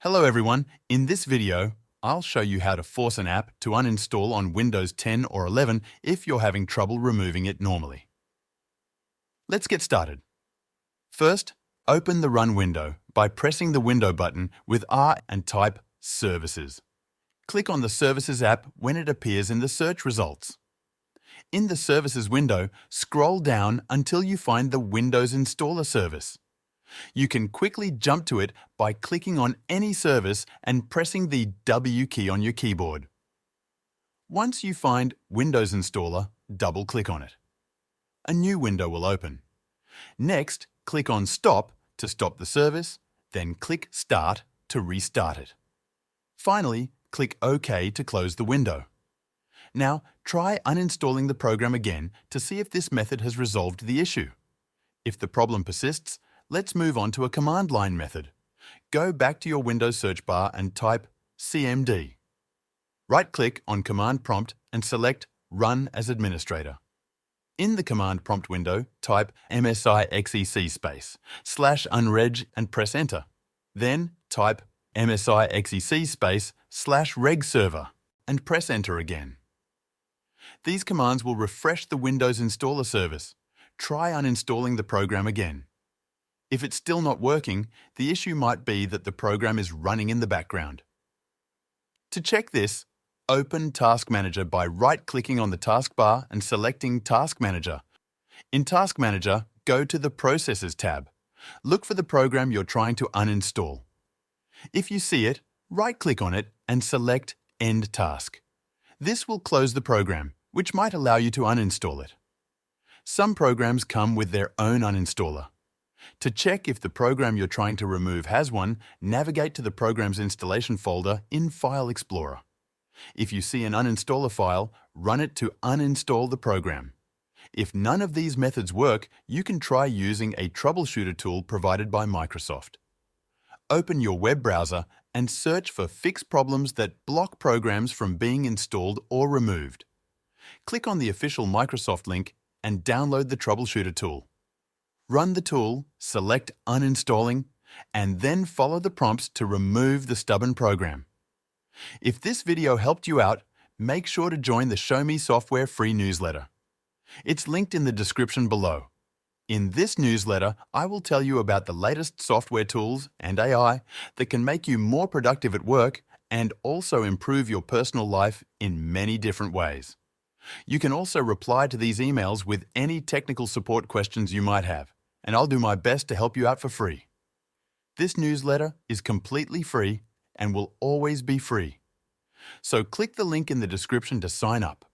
Hello everyone, in this video, I'll show you how to force an app to uninstall on Windows 10 or 11 if you're having trouble removing it normally. Let's get started. First, open the Run window by pressing the Window button with R and type Services. Click on the Services app when it appears in the search results. In the Services window, scroll down until you find the Windows Installer service. You can quickly jump to it by clicking on any service and pressing the W key on your keyboard. Once you find Windows Installer, double-click on it. A new window will open. Next, click on Stop to stop the service, then click Start to restart it. Finally, click OK to close the window. Now, try uninstalling the program again to see if this method has resolved the issue. If the problem persists, let's move on to a command line method. Go back to your Windows search bar and type CMD. Right-click on Command Prompt and select Run as Administrator. In the Command Prompt window, type msixec space /unreg and press Enter. Then type msixec space /regserver and press Enter again. These commands will refresh the Windows Installer service. Try uninstalling the program again. If it's still not working, the issue might be that the program is running in the background. To check this, open Task Manager by right-clicking on the taskbar and selecting Task Manager. In Task Manager, go to the Processes tab. Look for the program you're trying to uninstall. If you see it, right-click on it and select End Task. This will close the program, which might allow you to uninstall it. Some programs come with their own uninstaller. To check if the program you're trying to remove has one, navigate to the Program's Installation folder in File Explorer. If you see an uninstaller file, run it to uninstall the program. If none of these methods work, you can try using a troubleshooter tool provided by Microsoft. Open your web browser and search for Fix problems that block programs from being installed or removed. Click on the official Microsoft link and download the troubleshooter tool. Run the tool, select Uninstalling, and then follow the prompts to remove the stubborn program. If this video helped you out, make sure to join the Show Me Software free newsletter. It's linked in the description below. In this newsletter, I will tell you about the latest software tools and AI that can make you more productive at work and also improve your personal life in many different ways. You can also reply to these emails with any technical support questions you might have, and I'll do my best to help you out for free. This newsletter is completely free and will always be free. So click the link in the description to sign up.